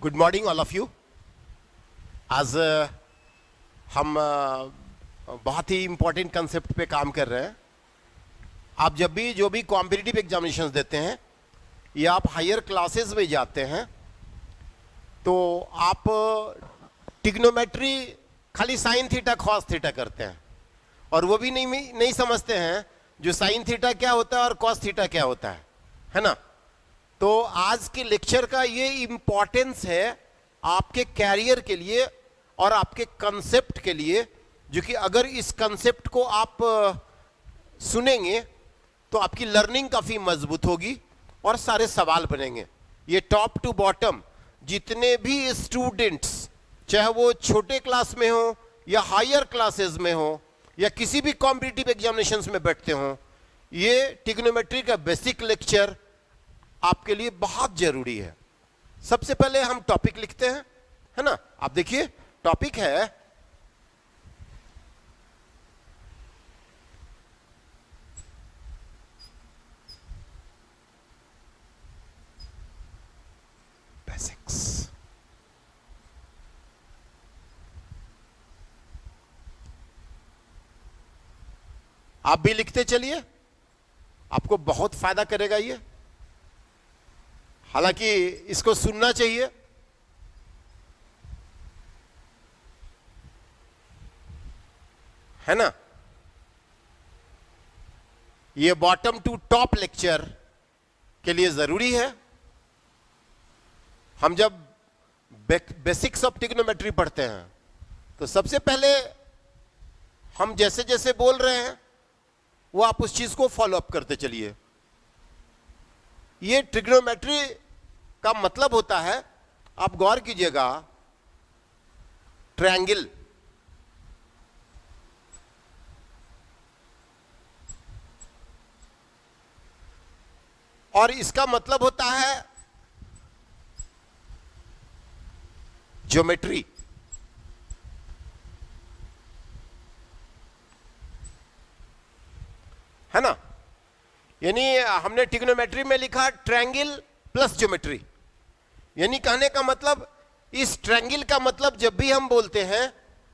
Good morning all of you. आज हम बहुत ही इंपॉर्टेंट कंसेप्ट पे काम कर रहे हैं। आप जब भी जो भी कॉम्पिटिटिव एग्जामिनेशंस देते हैं या आप हायर क्लासेस में जाते हैं तो आप ट्रिग्नोमेट्री खाली साइन थीटा कॉस थीटा करते हैं और वो भी नहीं समझते हैं जो साइन थीटा क्या होता है और कॉस थीटा क्या होता है ना। तो आज के लेक्चर का ये इंपॉर्टेंस है आपके कैरियर के लिए और आपके कंसेप्ट के लिए, जो कि अगर इस कंसेप्ट को आप सुनेंगे तो आपकी लर्निंग काफी मजबूत होगी और सारे सवाल बनेंगे। ये टॉप टू बॉटम जितने भी स्टूडेंट्स, चाहे वो छोटे क्लास में हो या हायर क्लासेस में हो या किसी भी कॉम्पिटिटिव एग्जामिनेशंस में बैठते हो, ये ट्रिग्नोमेट्री का बेसिक लेक्चर आपके लिए बहुत जरूरी है। सबसे पहले हम टॉपिक लिखते हैं, है ना। आप देखिए टॉपिक है बेसिक्स। आप भी लिखते चलिए, आपको बहुत फायदा करेगा ये। हालांकि इसको सुनना चाहिए, है ना। ये बॉटम टू टॉप लेक्चर के लिए जरूरी है। हम जब बेसिक्स ऑफ ट्रिग्नोमेट्री पढ़ते हैं तो सबसे पहले हम जैसे जैसे बोल रहे हैं वो आप उस चीज को फॉलो अप करते चलिए। ये ट्रिग्नोमेट्री का मतलब होता है, आप गौर कीजिएगा, ट्रायंगल। और इसका मतलब होता है ज्योमेट्री, है ना। यानी हमने ट्रिग्नोमेट्री में लिखा ट्रायंगल प्लस ज्योमेट्री। यानी कहने का मतलब, इस ट्रायंगल का मतलब जब भी हम बोलते हैं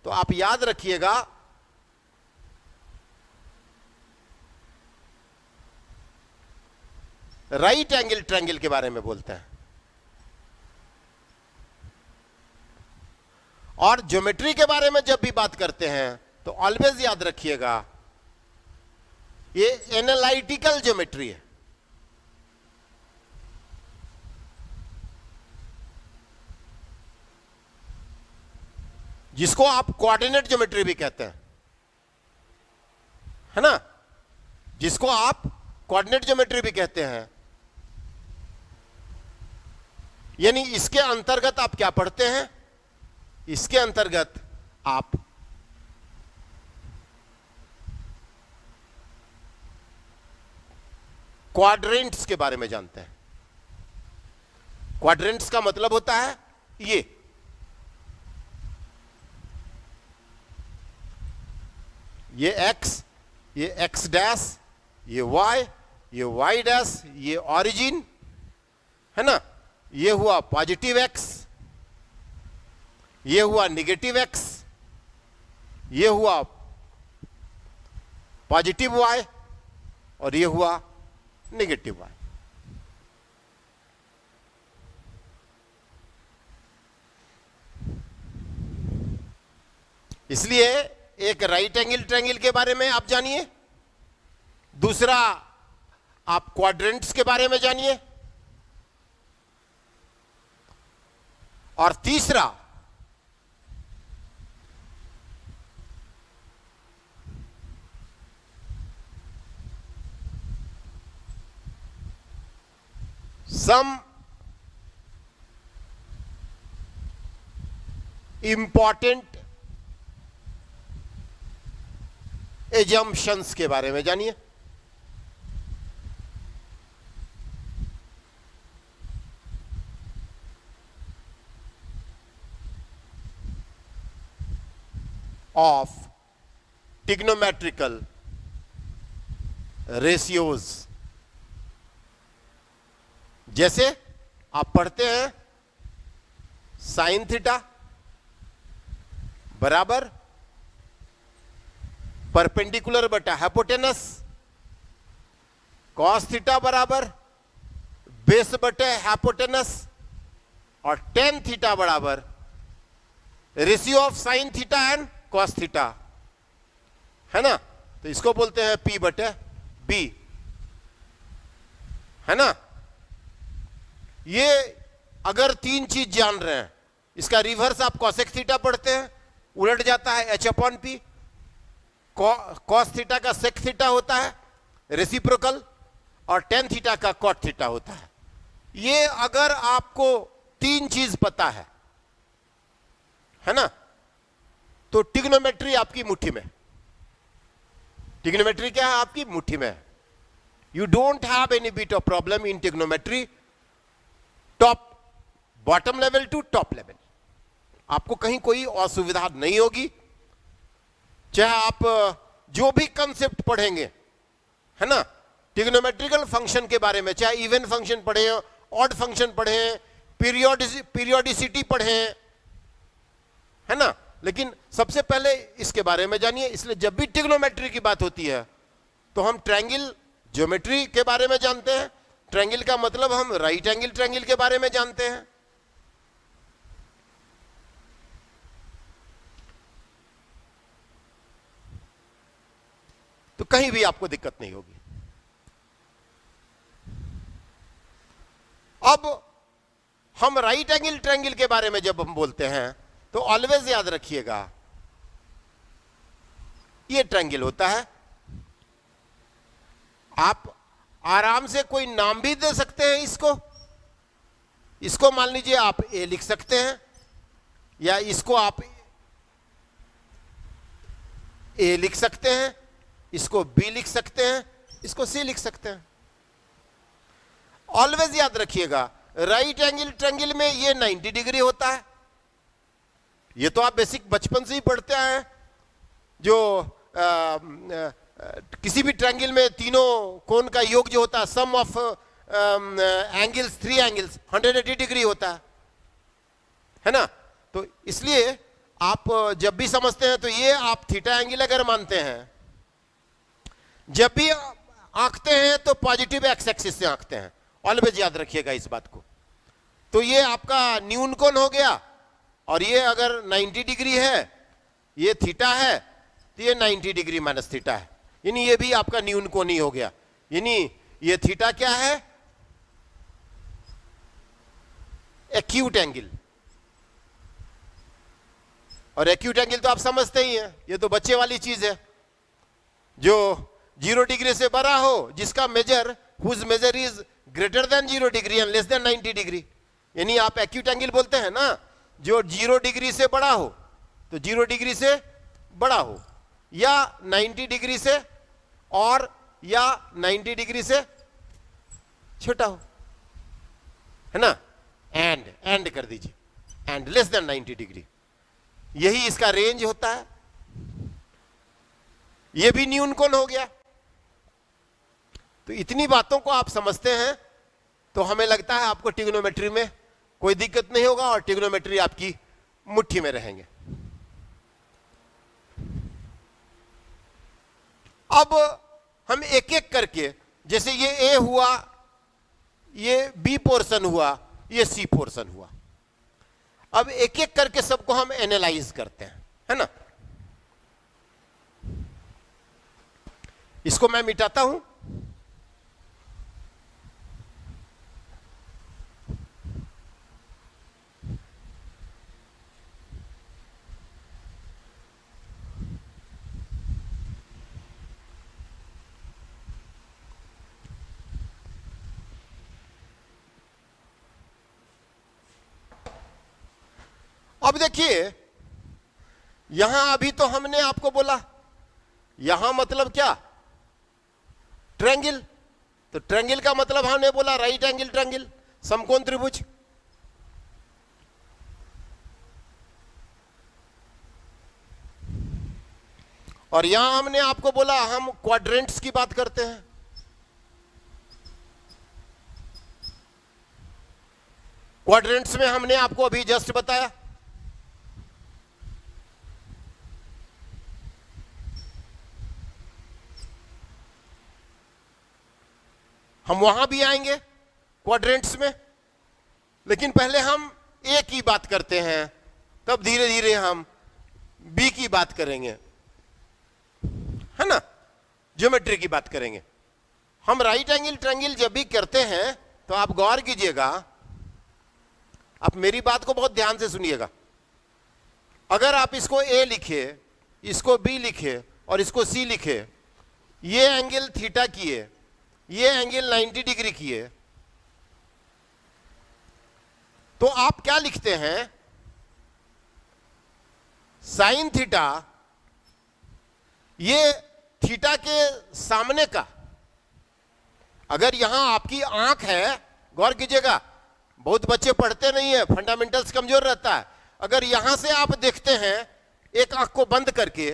तो आप याद रखिएगा राइट एंगल ट्रायंगल के बारे में बोलते हैं। और ज्योमेट्री के बारे में जब भी बात करते हैं तो ऑलवेज याद रखिएगा ये एनालिटिकल ज्योमेट्री है। जिसको आप कोऑर्डिनेट ज्योमेट्री भी कहते हैं, है ना। जिसको आप कोऑर्डिनेट ज्योमेट्री भी कहते हैं। यानी इसके अंतर्गत आप क्या पढ़ते हैं? इसके अंतर्गत आप क्वाड्रेंट्स के बारे में जानते हैं। क्वाड्रेंट्स का मतलब होता है ये एक्स, ये एक्स डैश, ये वाई डैश, ये ऑरिजिन, है ना। ये हुआ पॉजिटिव एक्स, ये हुआ निगेटिव एक्स, ये हुआ पॉजिटिव वाई और ये हुआ नेगेटिव वाई। इसलिए एक राइट एंगल ट्रायंगल के बारे में आप जानिए, दूसरा आप क्वाड्रेंट्स के बारे में जानिए, और तीसरा some important assumptions के बारे में जानिए। of trigonometrical ratios। जैसे आप पढ़ते हैं साइन थीटा बराबर परपेंडिकुलर बटा हाइपोटेनस, कॉस थीटा बराबर बेस बटे हाइपोटेनस, और टेन थीटा बराबर ratio of sine theta and cos theta, है ना। तो इसको बोलते हैं P बटे B, है ना। ये अगर तीन चीज जान रहे हैं, इसका रिवर्स आप कॉसेक थीटा पढ़ते हैं, उलट जाता है H/P। कॉस थीटा का सेक थीटा होता है रेसिप्रोकल, और टेन थीटा का कॉट थीटा होता है। ये अगर आपको तीन चीज पता है ना, तो ट्रिग्नोमेट्री आपकी मुट्ठी में। ट्रिग्नोमेट्री क्या है? आपकी मुट्ठी में है। You don't have any bit of problem in trigonometry, top bottom level to top level. आपको कहीं कोई असुविधा नहीं होगी, चाहे आप जो भी कंसेप्ट पढ़ेंगे, है ना, ट्रिग्नोमेट्रिकल फंक्शन के बारे में, चाहे इवन फंक्शन पढ़े, ऑड फंक्शन पढ़े, पीरियोडिसिटी पढ़े, है ना। लेकिन सबसे पहले इसके बारे में जानिए। इसलिए जब भी ट्रिग्नोमेट्री की बात होती है तो हम ट्रायंगल ज्योमेट्री के बारे में जानते हैं। ट्रायंगल का मतलब हम राइट एंगल ट्रायंगल के बारे में जानते हैं। तो कहीं भी आपको दिक्कत नहीं होगी। अब हम राइट एंगल ट्रायंगल के बारे में जब हम बोलते हैं तो ऑलवेज याद रखिएगा, ये ट्रायंगल होता है। आप आराम से कोई नाम भी दे सकते हैं इसको मान लीजिए आप ए लिख सकते हैं, या इसको आप ए लिख सकते हैं, इसको बी लिख सकते हैं, इसको सी लिख सकते हैं। ऑलवेज याद रखिएगा, राइट एंगल ट्रायंगल में ये 90 डिग्री होता है। ये तो आप बेसिक बचपन से ही पढ़ते आए हैं। जो किसी भी ट्रायंगल में तीनों कोण का योग जो होता है, सम ऑफ एंगल्स, 3 एंगल्स 180 डिग्री होता है ना। तो इसलिए आप जब भी समझते हैं तो ये आप थीटा एंगल अगर मानते हैं, जब भी आंकते हैं तो पॉजिटिव एक्स एक्सिस से आंकते हैं। ऑलवेज याद रखिएगा इस बात को। तो ये आपका न्यून कोण हो गया, और ये अगर 90 डिग्री है, ये थीटा है, तो ये 90 डिग्री माइनस थीटा है, यानी ये भी आपका न्यून कोण ही हो गया। यानी ये थीटा क्या है? Acute angle. और एक्यूट एंगल तो आप समझते ही हैं, ये तो बच्चे वाली चीज है। जो 0 डिग्री से बड़ा हो, जिसका measure whose measure is greater than 0 degree and less than 90 degree, यानी आप एक्यूट एंगल बोलते हैं ना। जो 0 डिग्री से बड़ा हो तो 0 डिग्री से बड़ा हो, या 90 डिग्री से, और या 90 डिग्री से छोटा हो, है ना। एंड कर दीजिए, एंड लेस देन 90 डिग्री, यही इसका रेंज होता है। यह भी न्यून कोण हो गया। तो इतनी बातों को आप समझते हैं तो हमें लगता है आपको ट्रिग्नोमेट्री में कोई दिक्कत नहीं होगा, और ट्रिग्नोमेट्री आपकी मुट्ठी में रहेंगे। अब हम एक एक करके, जैसे ये ए हुआ, ये बी पोर्शन हुआ, ये सी पोर्शन हुआ, अब एक एक करके सबको हम एनालाइज करते हैं, है ना। इसको मैं मिटाता हूं। अब देखिए, यहां अभी तो हमने आपको बोला, यहां मतलब क्या? ट्रायंगल। तो ट्रायंगल का मतलब हमने बोला राइट एंगल ट्रायंगल, समकोण त्रिभुज। और यहां हमने आपको बोला हम क्वाड्रेंट्स की बात करते हैं। क्वाड्रेंट्स में हमने आपको अभी जस्ट बताया। हम वहां भी आएंगे क्वाड्रेंट्स में, लेकिन पहले हम ए की बात करते हैं, तब धीरे धीरे हम बी की बात करेंगे, है ना, ज्योमेट्री की बात करेंगे। हम राइट एंगल ट्रायंगल जब भी करते हैं तो आप गौर कीजिएगा, आप मेरी बात को बहुत ध्यान से सुनिएगा। अगर आप इसको ए लिखे, इसको बी लिखे और इसको सी लिखे, ये एंगल थीटा किए, ये एंगल 90 डिग्री किए, तो आप क्या लिखते हैं, साइन थीटा, ये थीटा के सामने का, अगर यहां आपकी आंख है, गौर कीजिएगा, बहुत बच्चे पढ़ते नहीं है, फंडामेंटल्स कमजोर रहता है। अगर यहां से आप देखते हैं एक आंख को बंद करके,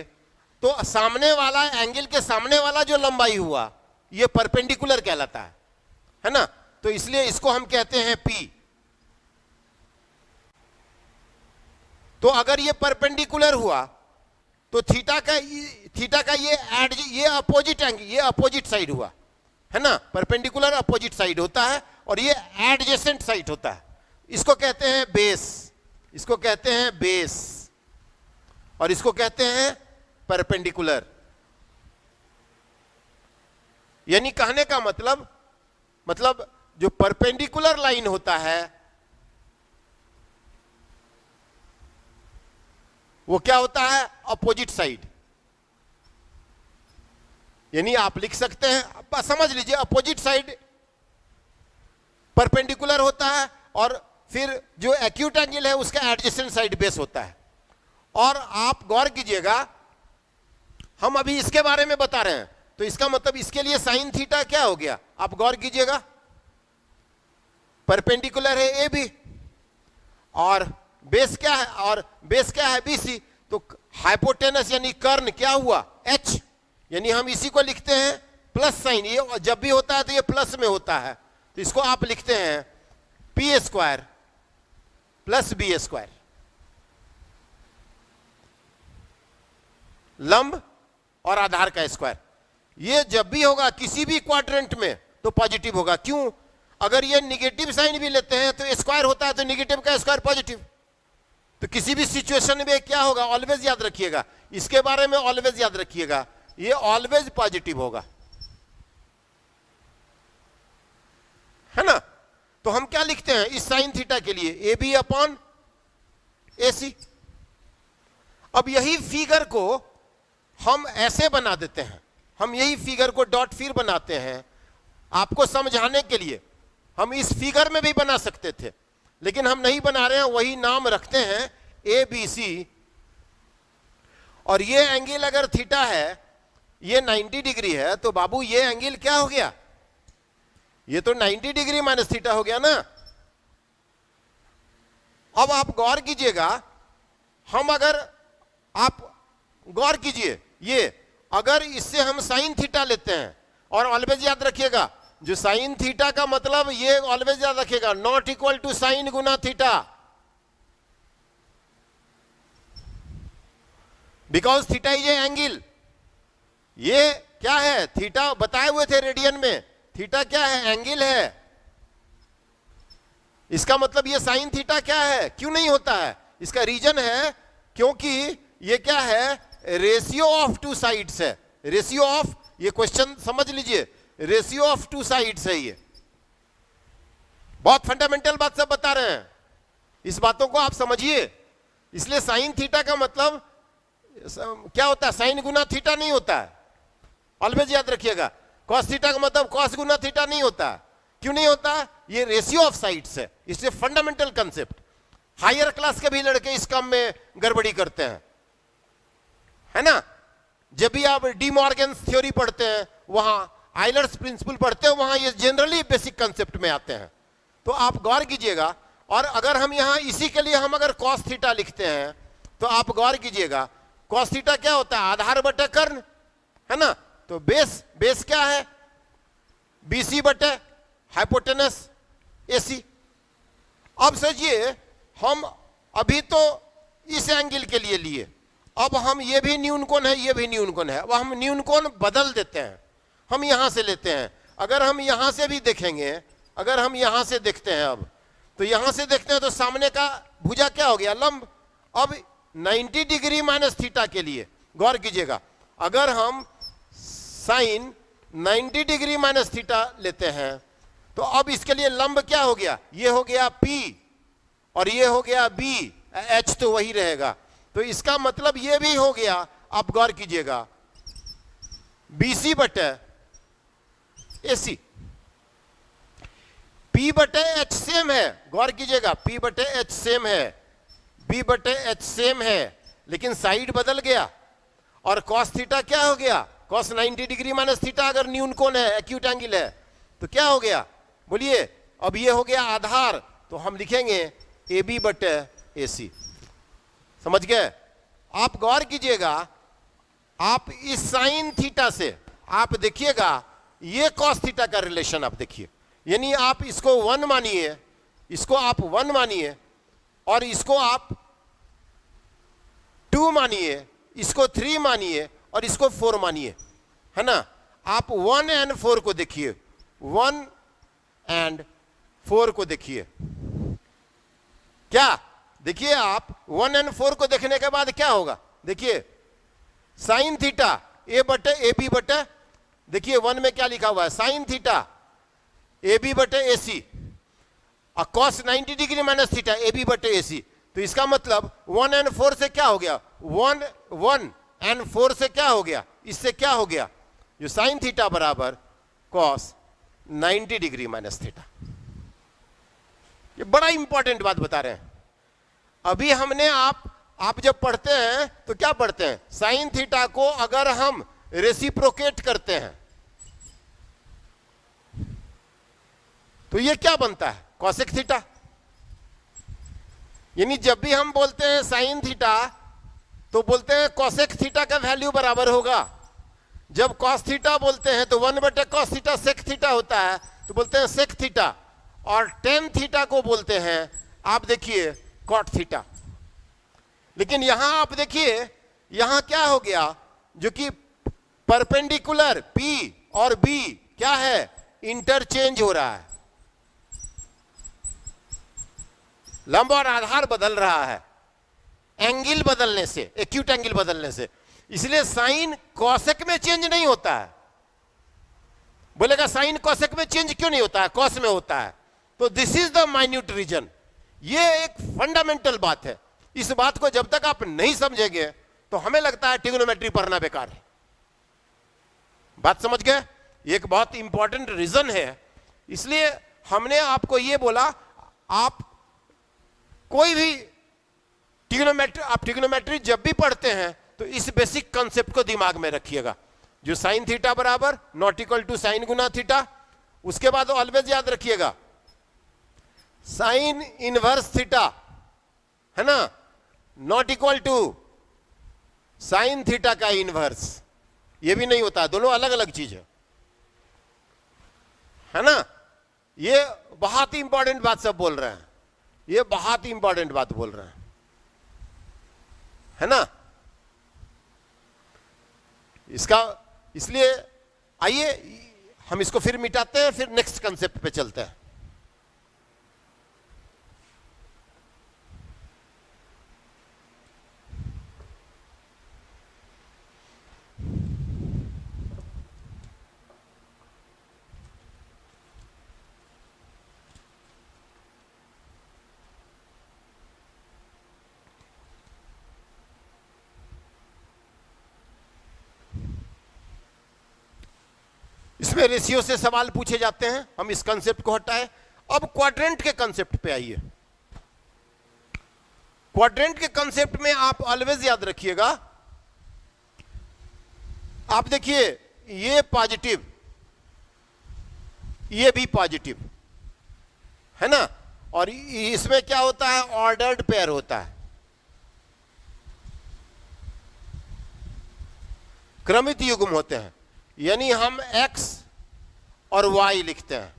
तो सामने वाला एंगल के सामने वाला जो लंबाई हुआ, ये परपेंडिकुलर कहलाता है ना। तो इसलिए इसको हम कहते हैं पी। तो अगर ये परपेंडिकुलर हुआ तो थीटा का ये अपोजिट एंगल, ये अपोजिट साइड हुआ, है ना, परपेंडिकुलर अपोजिट साइड होता है, और ये एडजेसेंट साइड होता है। इसको कहते हैं बेस, इसको कहते हैं बेस, और इसको कहते हैं परपेंडिकुलर। यानी कहने का मतलब जो परपेंडिकुलर लाइन होता है वो क्या होता है, अपोजिट साइड। यानी आप लिख सकते हैं, समझ लीजिए, अपोजिट साइड परपेंडिकुलर होता है, और फिर जो एक्यूट एंगल है उसका एडजेसेंट साइड बेस होता है। और आप गौर कीजिएगा, हम अभी इसके बारे में बता रहे हैं, तो इसका मतलब इसके लिए साइन थीटा क्या हो गया, आप गौर कीजिएगा, परपेंडिकुलर है ए बी, और बेस क्या है, और बेस क्या है बीसी, तो हाइपोटेनस यानी कर्ण क्या हुआ, एच। यानी हम इसी को लिखते हैं प्लस साइन, ये जब भी होता है तो ये प्लस में होता है, तो इसको आप लिखते हैं P square plus B square. लंब और आधार का स्क्वायर, ये जब भी होगा किसी भी क्वाड्रेंट में तो पॉजिटिव होगा। क्यों, अगर ये निगेटिव साइन भी लेते हैं तो स्क्वायर होता है, तो निगेटिव का स्क्वायर पॉजिटिव। तो किसी भी सिचुएशन में क्या होगा, ऑलवेज याद रखिएगा, इसके बारे में ऑलवेज याद रखिएगा, ये ऑलवेज पॉजिटिव होगा, है ना। तो हम क्या लिखते हैं इस साइन थीटा के लिए, ए बी अपॉन ए सी। अब यही फिगर को हम ऐसे बना देते हैं, हम यही फिगर को डॉट फिर बनाते हैं आपको समझाने के लिए। हम इस फिगर में भी बना सकते थे, लेकिन हम नहीं बना रहे हैं, वही नाम रखते हैं ए बी सी। और ये एंगल अगर थीटा है, ये 90 डिग्री है, तो बाबू ये एंगल क्या हो गया, ये तो 90 डिग्री माइनस थीटा हो गया ना। अब आप गौर कीजिएगा, हम अगर आप गौर कीजिए, ये अगर इससे हम साइन थीटा लेते हैं, और ऑलवेज याद रखिएगा, जो साइन थीटा का मतलब ये ऑलवेज याद रखिएगा, नॉट इक्वल टू साइन गुना theta, because theta is a angle. ये क्या है, थीटा बताए हुए थे रेडियन में, थीटा क्या है, एंगल है। इसका मतलब ये साइन थीटा क्या है, क्यों नहीं होता है, इसका रीजन है क्योंकि ये क्या है, रेशियो ऑफ टू साइड्स है। रेशियो ऑफ, ये क्वेश्चन समझ लीजिए, रेशियो ऑफ टू साइड्स है। ये बहुत फंडामेंटल बात सब बता रहे हैं, इस बातों को आप समझिए। इसलिए साइन थीटा का मतलब क्या होता है, साइन गुना थीटा नहीं होता है, ऑलवेज याद रखिएगा। कॉस थीटा का मतलब कॉस गुना थीटा नहीं होता। क्यों नहीं होता, ये रेशियो ऑफ साइड्स है, इसलिए फंडामेंटल कंसेप्ट। हायर क्लास के भी लड़के इस काम में गड़बड़ी करते हैं, है ना। जब भी आप डी मॉर्गन थ्योरी पढ़ते हैं, वहां आइलर्स प्रिंसिपल पढ़ते हैं, वहां ये जनरली बेसिक कंसेप्ट में आते हैं। तो आप गौर कीजिएगा, और अगर हम यहां इसी के लिए हम अगर कॉस थीटा लिखते हैं, तो आप गौर कीजिएगा, कॉस थीटा क्या होता है, आधार बटे कर्ण, है ना। तो बेस क्या है, बीसी बटे हाइपोटेनस एसी। अब सोचिए, हम अभी तो इस एंगल के लिए लिए, अब हम ये भी न्यून कोण है, ये भी न्यून कोण है, अब हम न्यून कोण बदल देते हैं, हम यहां से लेते हैं। अगर हम यहां से भी देखेंगे, अगर हम यहां से देखते हैं, अब तो यहां से देखते हैं तो सामने का भुजा क्या हो गया, लंब। अब 90 डिग्री माइनस थीटा के लिए गौर कीजिएगा, अगर हम साइन 90 डिग्री माइनस थीटा लेते हैं तो अब इसके लिए लंब क्या हो गया, ये हो गया P और ये हो गया B, H तो वही रहेगा, तो इसका मतलब ये भी हो गया, आप गौर कीजिएगा, BC बटे AC। P बटे H सेम है, गौर कीजिएगा, P बटे H सेम है, B बटे H सेम है, लेकिन साइड बदल गया और cos थीटा क्या हो गया, cos 90 डिग्री माइनस थीटा अगर न्यून कोण है, एक्यूट एंगल है, तो क्या हो गया, बोलिए। अब ये हो गया आधार, तो हम लिखेंगे AB बटे AC। समझ गए? आप गौर कीजिएगा, आप इस साइन थीटा से आप देखिएगा, ये cos थीटा का रिलेशन आप देखिए, यानी आप इसको 1 मानिए, इसको आप 1 मानिए और इसको आप 2 मानिए, इसको 3 मानिए और इसको 4 मानिए, है ना। आप 1 एंड 4 को देखिए, 1 एंड 4 को देखिए, क्या देखिए आप 1 एंड 4 को देखने के बाद क्या होगा, देखिए साइन थीटा ए बटे ए बी बटे, देखिए 1 में क्या लिखा हुआ है, साइन थीटा ए बी बटे ए सी और cos 90 degree minus theta A B बटे ए सी। तो इसका मतलब 1 एंड 4 से क्या हो गया, 1 एंड 4 से क्या हो गया, इससे क्या हो गया, जो साइन थीटा बराबर कॉस 90 डिग्री माइनस थीटा। ये बड़ा इंपॉर्टेंट बात बता रहे हैं। अभी हमने आप जब पढ़ते हैं तो क्या पढ़ते हैं, साइन थीटा को अगर हम रेसिप्रोकेट करते हैं तो ये क्या बनता है, कॉसेक थीटा। यानी जब भी हम बोलते हैं साइन थीटा तो बोलते हैं कॉसेक थीटा का वैल्यू बराबर होगा। जब कॉस थीटा बोलते हैं तो 1 बटे कॉस थीटा सेक थीटा होता है, तो बोलते हैं सेक थीटा। और टेन थीटा को बोलते हैं, आप देखिए, कॉट थीटा। लेकिन यहां आप देखिए, यहां क्या हो गया, जो कि परपेंडिकुलर P और B क्या है, इंटरचेंज हो रहा है, लंब और आधार बदल रहा है एंगल बदलने से, एक्यूट एंगल बदलने से। इसलिए साइन कॉसेक में चेंज नहीं होता है। बोलेगा साइन कॉसेक में चेंज क्यों नहीं होता है, कॉस में होता है। तो this is the minute reason. ये एक फंडामेंटल बात है। इस बात को जब तक आप नहीं समझेंगे तो हमें लगता है ट्रिग्नोमेट्री पढ़ना बेकार है। बात समझ गए? एक बहुत इंपॉर्टेंट रीजन है। इसलिए हमने आपको यह बोला, आप कोई भी ट्रिग्नोमेट्री जब भी पढ़ते हैं तो इस बेसिक कंसेप्ट को दिमाग में रखिएगा, जो साइन थीटा बराबर नॉट इक्वल टू साइन गुना थीटा। उसके बाद ऑलवेज याद रखिएगा साइन इनवर्स थीटा, है ना, not equal to sine theta का इनवर्स। ये भी नहीं होता, दोनों अलग अलग चीज है ना। ये बहुत ही इंपॉर्टेंट बात सब बोल रहे हैं, ये बहुत ही इंपॉर्टेंट बात बोल रहे हैं, है ना। इसका इसलिए आइए हम इसको फिर मिटाते हैं, फिर नेक्स्ट कंसेप्ट पे चलते हैं। इसमें रेशियो से सवाल पूछे जाते हैं, हम इस कंसेप्ट को हटाएं। अब क्वाड्रेंट के कंसेप्ट पे आइए। क्वाड्रेंट के कंसेप्ट में आप ऑलवेज याद रखिएगा, आप देखिए ये पॉजिटिव, ये भी पॉजिटिव, है ना। और इसमें क्या होता है, ऑर्डर्ड पेयर होता है, क्रमित युग्म होते हैं। यानी हम x और y लिखते हैं।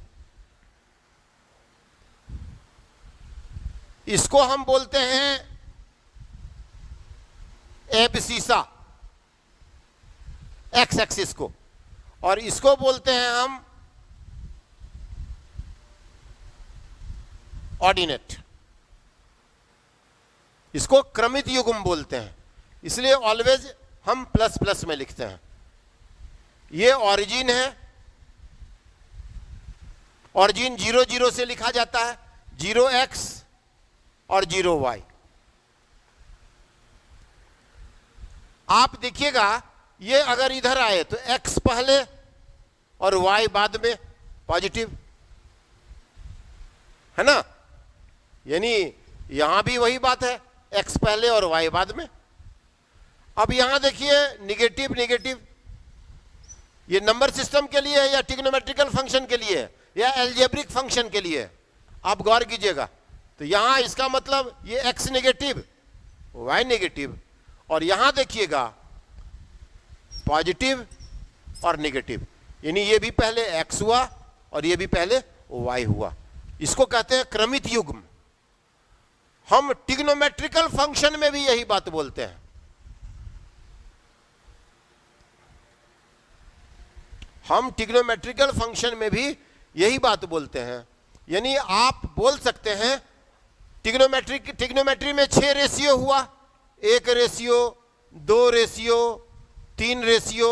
इसको हम बोलते हैं एब्सिसा, एक्स एक्सिस को, और इसको बोलते हैं हम ऑर्डिनेट। इसको क्रमित युग्म बोलते हैं, इसलिए ऑलवेज हम प्लस प्लस में लिखते हैं। ये ऑरिजिन है, ऑरिजिन 0 0 से लिखा जाता है, 0x और 0y। आप देखिएगा ये अगर इधर आए तो x पहले और y बाद में, पॉजिटिव है ना, यानी यहां भी वही बात है, x पहले और y बाद में। अब यहां देखिए निगेटिव निगेटिव, ये नंबर सिस्टम के लिए है या ट्रिग्नोमेट्रिकल फंक्शन के लिए है या एल्जेब्रिक फंक्शन के लिए है, आप गौर कीजिएगा। तो यहां इसका मतलब ये x नेगेटिव y नेगेटिव, और यहां देखिएगा पॉजिटिव और नेगेटिव, यानी ये भी पहले x हुआ और ये भी पहले y हुआ। इसको कहते हैं क्रमित युग्म। हम ट्रिग्नोमेट्रिकल फंक्शन में भी यही बात बोलते हैं। हम ट्रिग्नोमेट्रिकल फंक्शन में भी यही बात बोलते हैं, यानी आप बोल सकते हैं ट्रिग्नोमेट्री में 6 रेशियो हुआ, 1 ratio, 2 ratio, 3 ratio,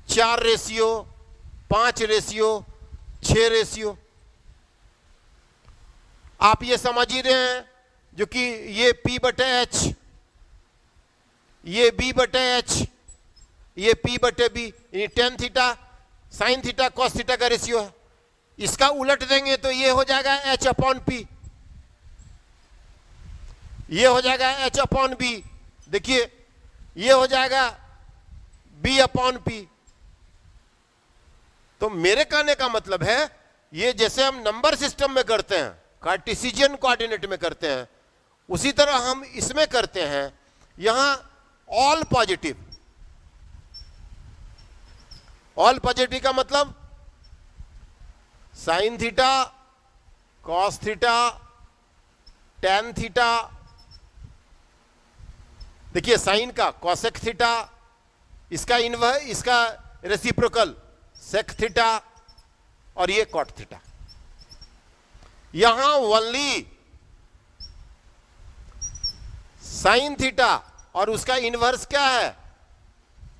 4 ratio, 5 ratio, 6 ratio. आप ये समझ ही रहे हैं जो कि ये P/H, ये B/H, ये P/B, यानी tan theta sin theta cos theta का रेशियो है। इसका उलट देंगे तो ये हो जाएगा H/P, ये हो जाएगा H/B, देखिए ये हो जाएगा B/P। तो मेरे कहने का मतलब है ये जैसे हम नंबर सिस्टम में करते हैं, कार्टेशियन कोऑर्डिनेट में करते हैं, उसी तरह हम इसमें करते हैं। यहां ऑल पॉजिटिव, ऑल पॉजिटिव का मतलब sine theta, cos theta, tan theta, देखिए साइन का कॉसेक थीटा, इसका इसका रेसिप्रोकल सेक थीटा, और ये कॉट थीटा। यहां ओनली साइन थीटा और उसका इनवर्स क्या है,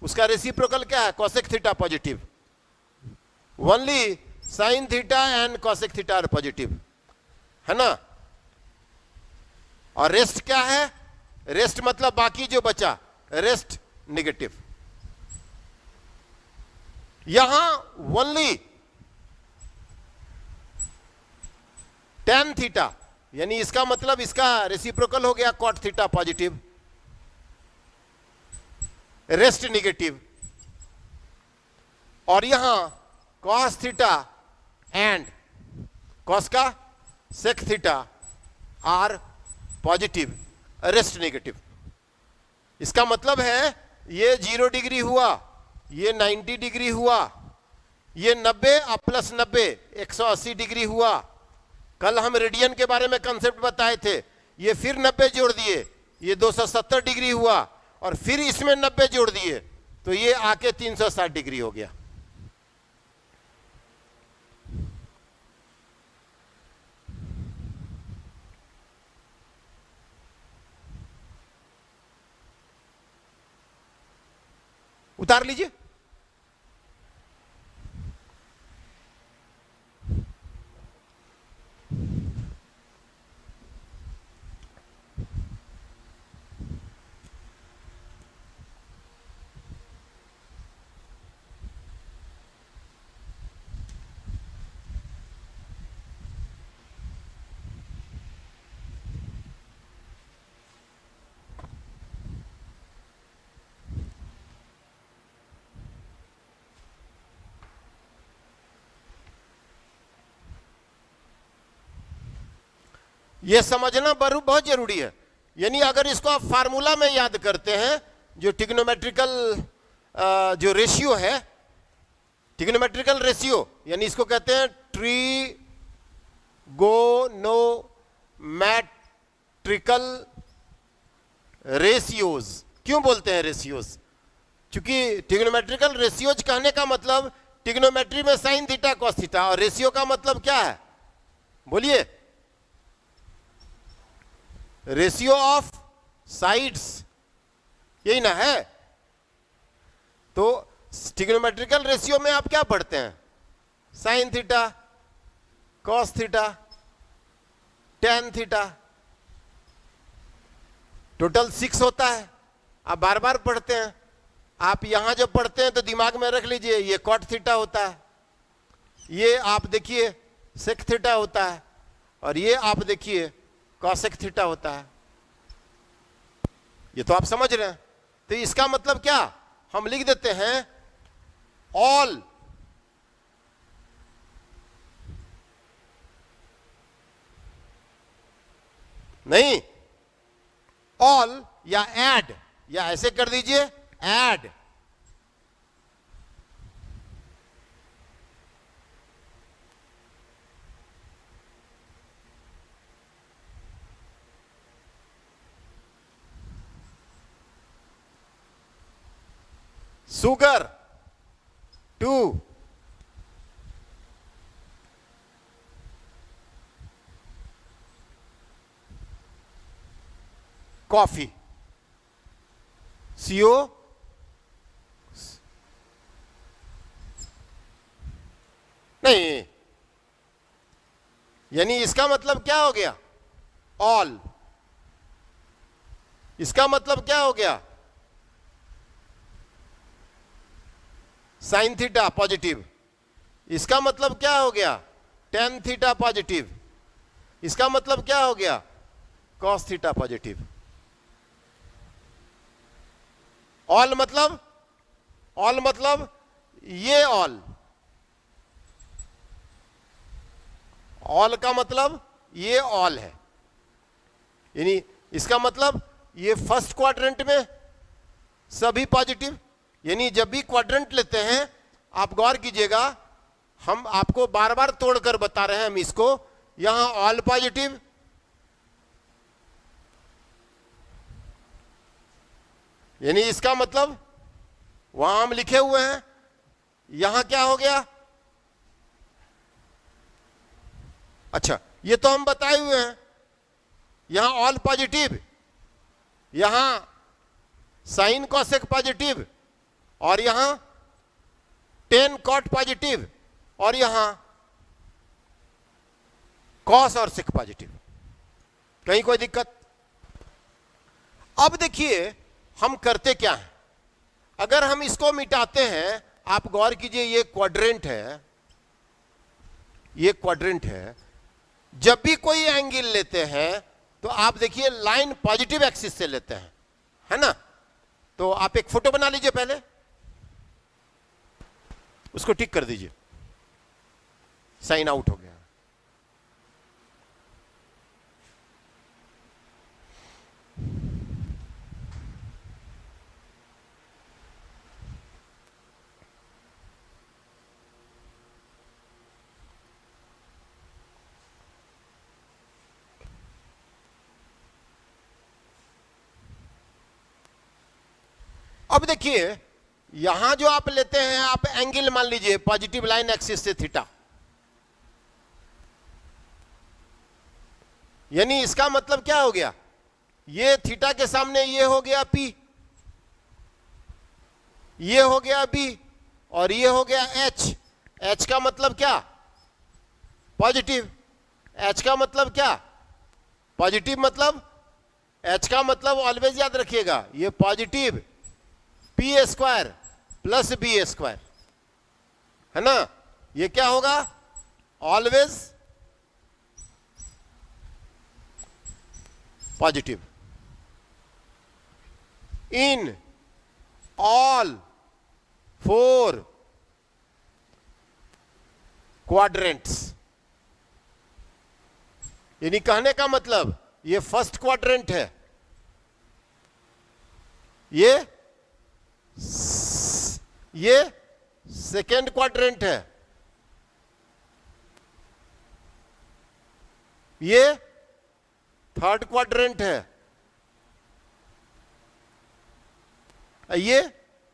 उसका रेसिप्रोकल क्या है, cosec theta positive. Only sine theta and cosec theta are positive, है ना। और रेस्ट क्या है, रेस्ट मतलब बाकी जो बचा, रेस्ट नेगेटिव। यहां ओनली tan थीटा, यानी इसका मतलब इसका रेसिप्रोकल हो गया cot theta positive, rest negative. और यहां cos थीटा एंड cos का sec theta are positive, rest negative. इसका मतलब है ये 0 डिग्री हुआ, ये 90 डिग्री हुआ, ये 90 और प्लस 90 180 डिग्री हुआ। कल हम रेडियन के बारे में कंसेप्ट बताए थे, ये फिर 90 जोड़ दिए, ये 270 डिग्री हुआ, और फिर इसमें 90 जोड़ दिए तो ये आके 360 डिग्री हो गया। उतार लीजिए। यह समझना बहुत जरूरी है। यानी अगर इसको आप फार्मूला में याद करते हैं, जो ट्रिग्नोमेट्रिकल जो रेशियो है, ट्रिग्नोमेट्रिकल रेशियो, यानी इसको कहते हैं ट्रिगोनोमेट्रिक ट्रिगोनोमेट्रिकल रेशियोज। क्यों बोलते हैं रेशियोज? क्योंकि ट्रिगोनोमेट्रिकल रेशियोज कहने का मतलब ट्रिगोनोमेट्री में साइन थीटा कॉस थीटा, और रेशियो का मतलब क्या है? बोलिए। रेशियो ऑफ साइड्स, यही ना है? तो ट्रिगोनोमेट्रिकल रेशियो में आप क्या पढ़ते हैं? Sign theta, cos theta, tan theta, total 6 होता है। आप बार बार पढ़ते हैं। आप यहां जब पढ़ते हैं तो दिमाग में रख लीजिए ये कॉट थीटा होता है, ये आप देखिए सेक थीटा होता है, और ये आप देखिए कॉसेक थीटा होता है। ये तो आप समझ रहे हैं। तो इसका मतलब क्या? हम लिख देते हैं ऑल नहीं, ऑल या ऐड, या ऐसे कर दीजिए add. Sugar to coffee, CO नहीं, यानी इसका मतलब क्या हो गया? ऑल। इसका मतलब क्या हो गया? Sine theta positive. इसका मतलब क्या हो गया? Tan theta positive. इसका मतलब क्या हो गया? Cos theta positive. ऑल मतलब, ऑल मतलब ये ऑल, ऑल का मतलब ये ऑल है। यानी इसका मतलब ये फर्स्ट क्वाड्रेंट में सभी पॉजिटिव। यानी जब भी क्वाड्रेंट लेते हैं, आप गौर कीजिएगा, हम आपको बार बार तोड़कर बता रहे हैं हम इसको। यहां ऑल पॉजिटिव, यानी इसका मतलब वहां हम लिखे हुए हैं, यहां क्या हो गया? अच्छा, ये तो हम बताए हुए हैं। यहां ऑल पॉजिटिव, यहां साइन कॉसेक पॉजिटिव, और यहां टेन कॉट पॉजिटिव, और यहां कॉस और सेक पॉजिटिव। कहीं कोई दिक्कत? अब देखिए हम करते क्या हैं। अगर हम इसको मिटाते हैं, आप गौर कीजिए, ये क्वाड्रेंट है, ये क्वाड्रेंट है। जब भी कोई एंगल लेते हैं तो आप देखिए लाइन पॉजिटिव एक्सिस से लेते हैं, है ना? तो आप एक फोटो बना लीजिए, पहले उसको टिक कर दीजिए। साइन आउट हो गया। अब देखिए यहां जो आप लेते हैं, आप एंगल मान लीजिए पॉजिटिव लाइन एक्सिस से थीटा, यानी इसका मतलब क्या हो गया? ये थीटा के सामने ये हो गया P, ये हो गया B, और ये हो गया H। H का मतलब क्या? पॉजिटिव। H का मतलब क्या? पॉजिटिव। मतलब H का मतलब ऑलवेज याद रखिएगा, ये positive P square plus B square, है ना? ये क्या होगा? Always positive in all 4 quadrants. यानी कहने का मतलब ये फर्स्ट क्वाड्रेंट है, ये सेकेंड क्वाड्रेंट है, ये थर्ड क्वाड्रेंट है, ये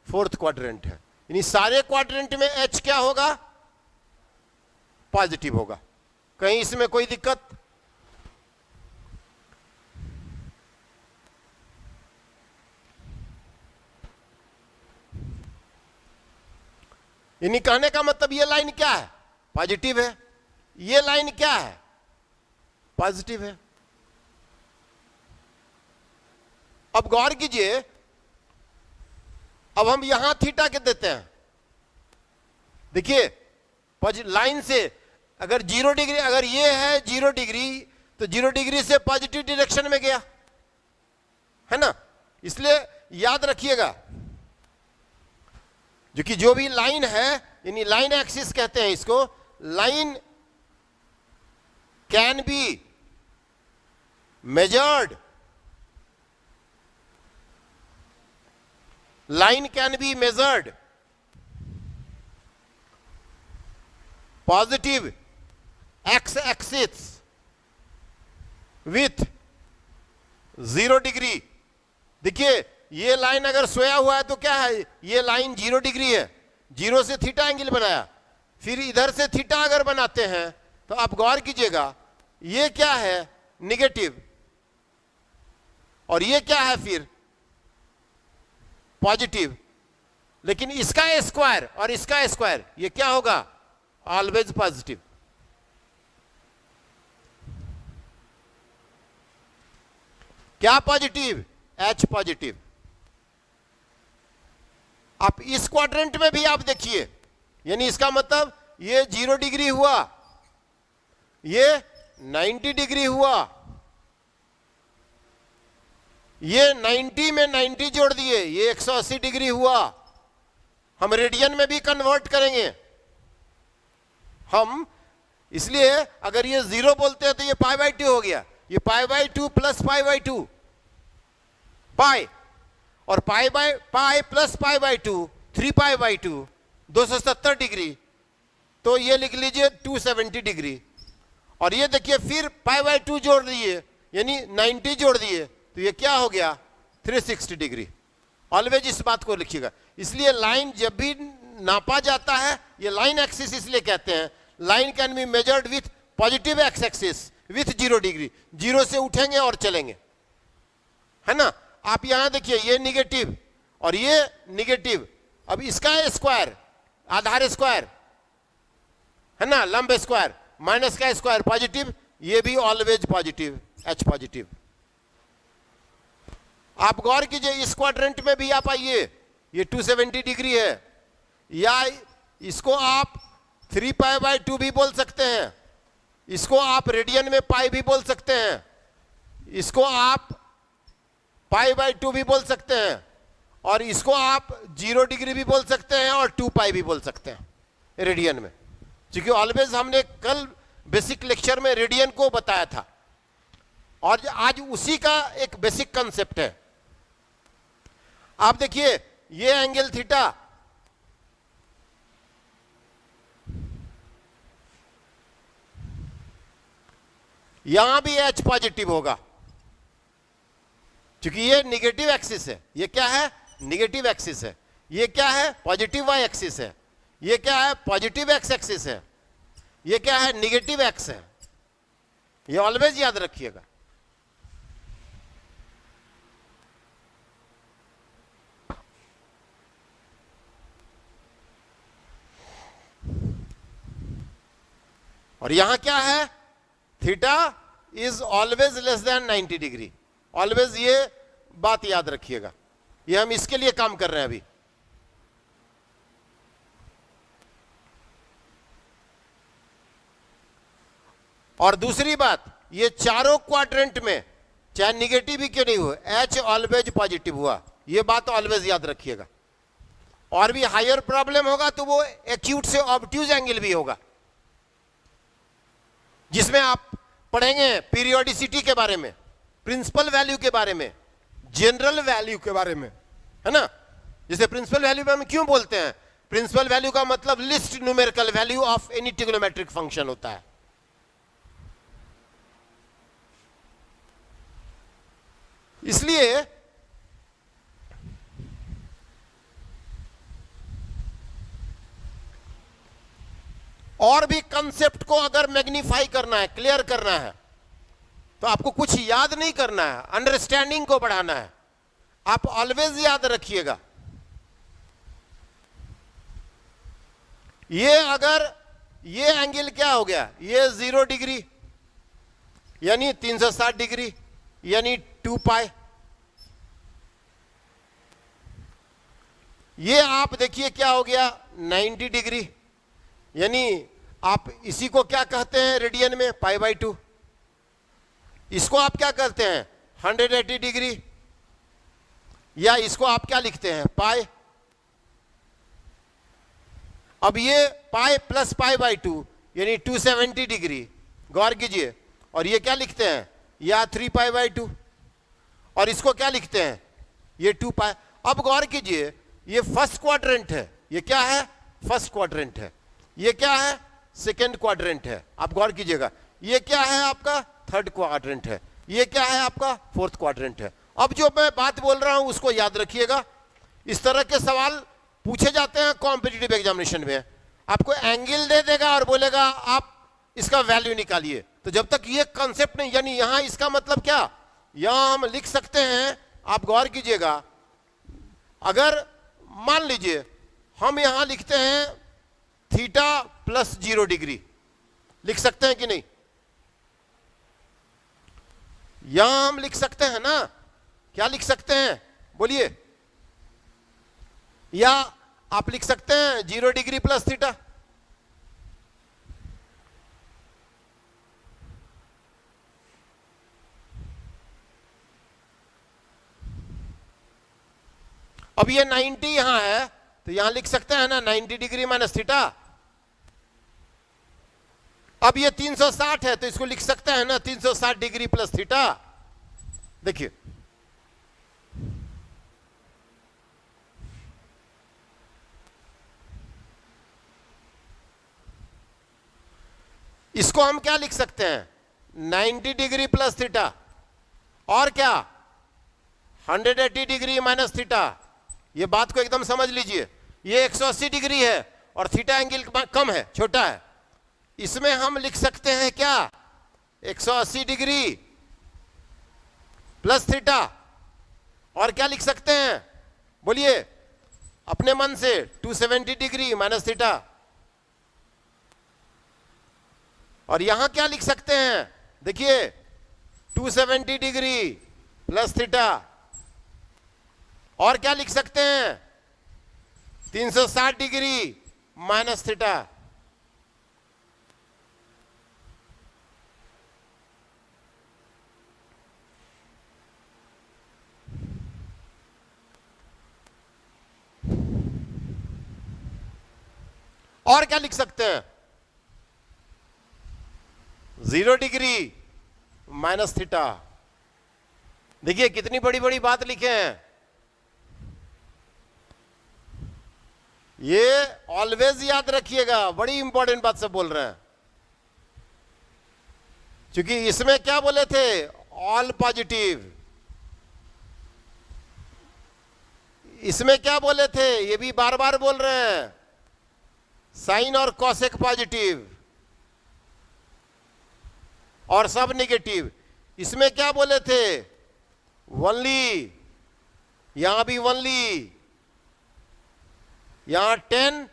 फोर्थ क्वाड्रेंट है। यानी सारे क्वाड्रेंट में एच क्या होगा? पॉजिटिव होगा। कहीं इसमें कोई दिक्कत? यानी कहने का मतलब ये लाइन क्या है? पॉजिटिव है। ये लाइन क्या है? पॉजिटिव है। अब गौर कीजिए, अब हम यहां थीटा के देते हैं। देखिए लाइन से अगर 0 डिग्री, अगर ये है 0 डिग्री, तो 0 डिग्री से पॉजिटिव डायरेक्शन में गया है ना। इसलिए याद रखिएगा, जो कि जो भी लाइन है, यानी लाइन एक्सिस कहते हैं इसको, line can be measured, line can be measured positive x-axis with 0 degree. देखिए ये लाइन अगर सोया हुआ है तो क्या है? ये लाइन 0 डिग्री है, 0 से थीटा एंगल बनाया, फिर इधर से थीटा अगर बनाते हैं तो आप गौर कीजिएगा, ये क्या है? निगेटिव, और ये क्या है फिर? पॉजिटिव। लेकिन इसका स्क्वायर और इसका स्क्वायर ये क्या होगा? Always positive. क्या पॉजिटिव? H positive. आप इस क्वाड्रेंट में भी आप देखिए, यानी इसका मतलब ये 0 डिग्री हुआ, ये 90 डिग्री हुआ, ये 90 में 90 जोड़ दिए, ये 180 डिग्री हुआ। हम रेडियन में भी कन्वर्ट करेंगे हम, इसलिए अगर ये 0 बोलते हैं तो ये π/2 हो गया, ये π/2 प्लस π/2 पाई, और पाई प्लस π/2 3π/2 270 डिग्री, तो ये लिख लीजिए 270 डिग्री। और ये देखिए फिर π/2 जोड़ दिए, यानी 90 जोड़ दिए, तो ये क्या हो गया? 360 डिग्री। ऑलवेज इस बात को लिखिएगा। इसलिए लाइन जब भी नापा जाता है, ये लाइन एक्सिस इसलिए कहते हैं, line can be measured with positive x axis with 0 degree. 0 से उठेंगे और चलेंगे, है ना। आप यहां देखिए, ये निगेटिव और ये निगेटिव। अब इसका स्क्वायर, आधार स्क्वायर है ना, लंब स्क्वायर, माइनस का स्क्वायर पॉजिटिव, ये भी ऑलवेज पॉजिटिव, एच पॉजिटिव। आप गौर कीजिए, इस क्वाड्रेंट में भी आप आइए, ये 270 डिग्री है, या इसको आप 3π/2 भी बोल सकते हैं, इसको आप रेडियन में पाई भी बोल सकते हैं, इसको आप π/2 भी बोल सकते हैं, और इसको आप 0 डिग्री भी बोल सकते हैं और 2π भी बोल सकते हैं रेडियन में। क्योंकि ऑलवेज हमने कल बेसिक लेक्चर में रेडियन को बताया था, और आज उसी का एक बेसिक कंसेप्ट है। आप देखिए, ये एंगल थीटा, यहां भी एच पॉजिटिव होगा, क्योंकि ये निगेटिव एक्सिस है। ये क्या है? निगेटिव एक्सिस है। ये क्या है? पॉजिटिव वाई एक्सिस है। ये क्या है? पॉजिटिव एक्स एक्सिस है। ये क्या है? निगेटिव एक्स है। ये ऑलवेज याद रखिएगा। और यहां क्या है? Theta is always less than 90 degree. Always ये बात याद रखिएगा। ये हम इसके लिए काम कर रहे हैं अभी। और दूसरी बात, ये चारों क्वाड्रेंट में चाहे निगेटिव ही क्यों नहीं हुआ, एच ऑलवेज पॉजिटिव हुआ। ये बात ऑलवेज याद रखिएगा। और भी हायर प्रॉब्लम होगा तो वो एक्यूट से ऑब्ट्यूज एंगल भी होगा, जिसमें आप पढ़ेंगे पीरियोडिसिटी के बारे में, प्रिंसिपल वैल्यू के बारे में, जनरल वैल्यू के बारे में, है ना। जैसे प्रिंसिपल वैल्यू में हम क्यों बोलते हैं? प्रिंसिपल वैल्यू का मतलब list numerical value of any trigonometric function होता है। इसलिए और भी कंसेप्ट को अगर मैग्नीफाई करना है, क्लियर करना है, तो आपको कुछ याद नहीं करना है, अंडरस्टैंडिंग को बढ़ाना है। आप ऑलवेज याद रखिएगा, ये अगर ये एंगल क्या हो गया, ये 0 डिग्री यानी 360 डिग्री यानी 2 पाई। ये आप देखिए क्या हो गया 90 डिग्री, यानी आप इसी को क्या कहते हैं रेडियन में, π/2। इसको आप क्या कहते हैं 180 डिग्री, या इसको आप क्या लिखते हैं पाई। अब ये पाई प्लस π/2 यानी 270 डिग्री, गौर कीजिए। और ये क्या लिखते हैं, या 3 π/2, और इसको क्या लिखते हैं, ये 2 पाई। अब गौर कीजिए, ये फर्स्ट क्वाड्रेंट है, ये क्या है फर्स्ट क्वाड्रेंट है, ये क्या है सेकेंड क्वाड्रेंट है। आप गौर कीजिएगा, ये क्या है आपका थर्ड क्वाड्रेंट है, ये क्या है आपका फोर्थ क्वाड्रेंट है। अब जो मैं बात बोल रहा हूं उसको याद रखिएगा। इस तरह के सवाल पूछे जाते हैं कॉम्पिटिटिव एग्जामिनेशन में। आपको एंगल दे देगा और बोलेगा आप इसका वैल्यू निकालिए। तो जब तक ये कॉन्सेप्ट नहीं, यानी यहां इसका मतलब क्या, यहां हम लिख सकते हैं, आप गौर कीजिएगा, अगर मान लीजिए हम यहां लिखते हैं थीटा प्लस 0 डिग्री, लिख सकते हैं कि नहीं, यहां हम लिख सकते हैं ना, क्या लिख सकते हैं बोलिए, या आप लिख सकते हैं 0 डिग्री प्लस थीटा। अब ये 90 यहां है तो यहां लिख सकते हैं ना 90 डिग्री माइनस थीटा। अब ये 360 है तो इसको लिख सकते हैं ना 360 डिग्री प्लस थीटा। देखिए इसको हम क्या लिख सकते हैं 90 डिग्री प्लस थीटा, और क्या 180 डिग्री माइनस थीटा। ये बात को एकदम समझ लीजिए, ये 180 डिग्री है और थीटा एंगल कम है, छोटा है। इसमें हम लिख सकते हैं क्या 180 डिग्री प्लस थीटा, और क्या लिख सकते हैं बोलिए अपने मन से 270 डिग्री माइनस थीटा। और यहां क्या लिख सकते हैं, देखिए 270 डिग्री प्लस थीटा, और क्या लिख सकते हैं 360 डिग्री माइनस थीटा। और क्या लिख सकते हैं 0 डिग्री माइनस थीटा। देखिए कितनी बड़ी बड़ी बात लिखे हैं। ये ऑलवेज याद रखिएगा, बड़ी इंपॉर्टेंट बात से बोल रहे हैं, क्योंकि इसमें क्या बोले थे ऑल पॉजिटिव, इसमें क्या बोले थे ये भी बार बार बोल रहे हैं साइन और कॉसेक पॉजिटिव और सब नेगेटिव। इसमें क्या बोले थे वनली, यहां भी वनली, यहां टेन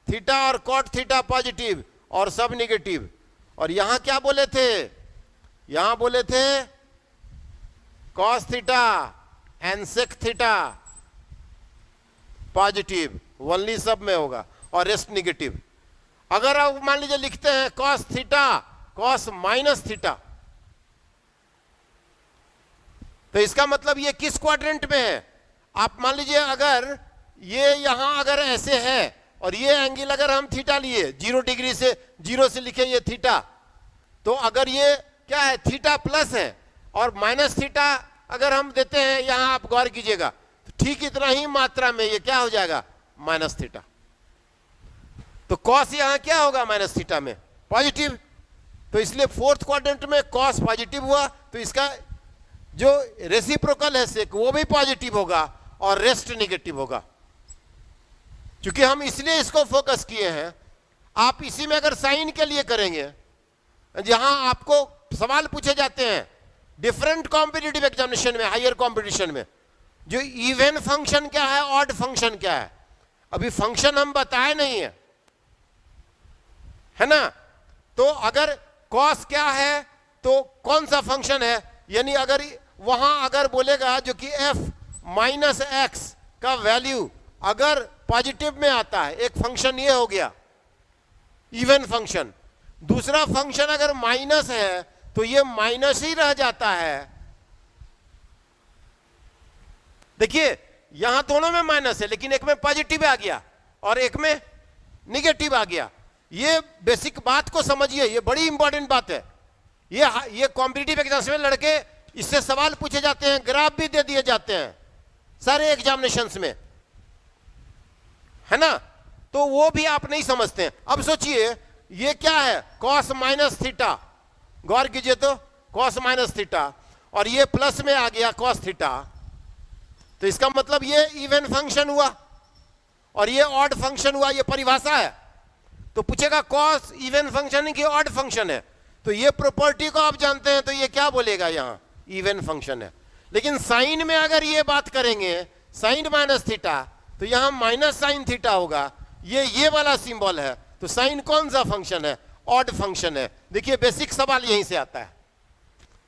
थीटा और कॉट थीटा पॉजिटिव और सब नेगेटिव। और यहां क्या बोले थे, यहां बोले थे cos theta and sec theta positive, only सब में होगा और रेस्ट नेगेटिव। अगर आप मान लीजिए लिखते हैं cos theta cos minus theta, तो इसका मतलब ये किस क्वाड्रेंट में है। आप मान लीजिए अगर ये यहां अगर ऐसे है और ये एंगल अगर हम थीटा लिए 0 डिग्री से, 0 से लिखे ये थीटा, तो अगर ये क्या है थीटा प्लस है और माइनस थीटा अगर हम देते हैं यहां, आप गौर कीजिएगा, तो ठीक इतना ही मात्रा में ये क्या हो जाएगा माइनस थीटा। तो कॉस यहां क्या होगा माइनस थीटा में पॉजिटिव, तो इसलिए फोर्थ क्वाड्रेंट में कॉस पॉजिटिव हुआ, तो इसका जो रेसिप्रोकल है सेक वो भी पॉजिटिव होगा और रेस्ट निगेटिव होगा। क्योंकि हम इसलिए इसको फोकस किए हैं, आप इसी में अगर साइन के लिए करेंगे, जहां आपको सवाल पूछे जाते हैं डिफरेंट कॉम्पिटिटिव एग्जामिनेशन में, हायर कॉम्पिटिशन में, जो इवन फंक्शन क्या है, ऑड फंक्शन क्या है, अभी फंक्शन हम बताए नहीं है ना। तो अगर कॉस क्या है तो कौन सा फंक्शन है, यानी अगर वहां अगर बोलेगा जो कि f माइनस एक्स का वैल्यू अगर पॉजिटिव में आता है, एक फंक्शन ये हो गया इवन फंक्शन, दूसरा फंक्शन अगर माइनस है तो ये माइनस ही रह जाता है। देखिए यहां दोनों में माइनस है, लेकिन एक में पॉजिटिव आ गया और एक में निगेटिव आ गया। ये बेसिक बात को समझिए, ये बड़ी इंपॉर्टेंट बात है। ये कॉम्पिटिटिव एग्जाम्स में लड़के इससे सवाल पूछे जाते हैं, ग्राफ भी दे दिए जाते हैं सारे एग्जामिनेशंस में, है ना। तो वो भी आप नहीं समझते हैं। अब सोचिए ये क्या है, कॉस माइनस थीटा, गौर कीजिए तो कॉस माइनस थीटा, और ये प्लस में आ गया कॉस थीटा, तो इसका मतलब ये इवन फंक्शन हुआ और ये ऑड फंक्शन हुआ। ये परिभाषा है। तो पूछेगा कॉस इवन फंक्शन है कि ऑड फंक्शन है, तो ये प्रॉपर्टी को आप जानते हैं, तो ये क्या बोलेगा, यहां इवन फंक्शन है। लेकिन साइन में अगर ये बात करेंगे साइन माइनस थीटा, तो यहां माइनस साइन थीटा होगा। ये वाला सिंबल है, तो साइन कौन सा फंक्शन है, ऑड फंक्शन है। देखिए बेसिक सवाल यहीं से आता है।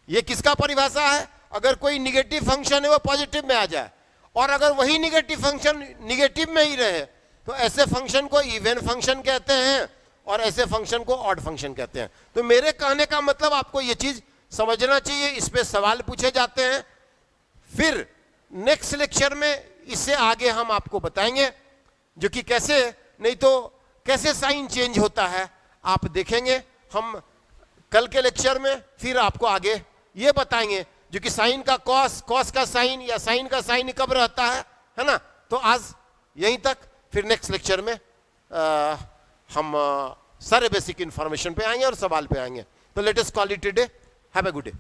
ये किसका परिभाषा है, अगर कोई निगेटिव फंक्शन है वो पॉजिटिव में आ जाए, और अगर वही निगेटिव फंक्शन निगेटिव में ही रहे, तो ऐसे फंक्शन को इवन फंक्शन कहते हैं और ऐसे फंक्शन को ऑड फंक्शन कहते हैं। तो मेरे कहने का मतलब आपको ये चीज समझना चाहिए, इस पे सवाल पूछे जाते हैं। फिर नेक्स्ट लेक्चर में इससे आगे हम आपको बताएंगे जो कि कैसे, नहीं तो कैसे साइन चेंज होता है आप देखेंगे हम कल के लेक्चर में। फिर आपको आगे ये बताएंगे जो कि साइन का कॉस, कॉस का साइन या साइन का साइन कब रहता है ना। तो आज यहीं तक, फिर नेक्स्ट लेक्चर में हम सारे बेसिक इंफॉर्मेशन पे आएंगे और सवाल पे आएंगे। तो let us call it today. Have a good day.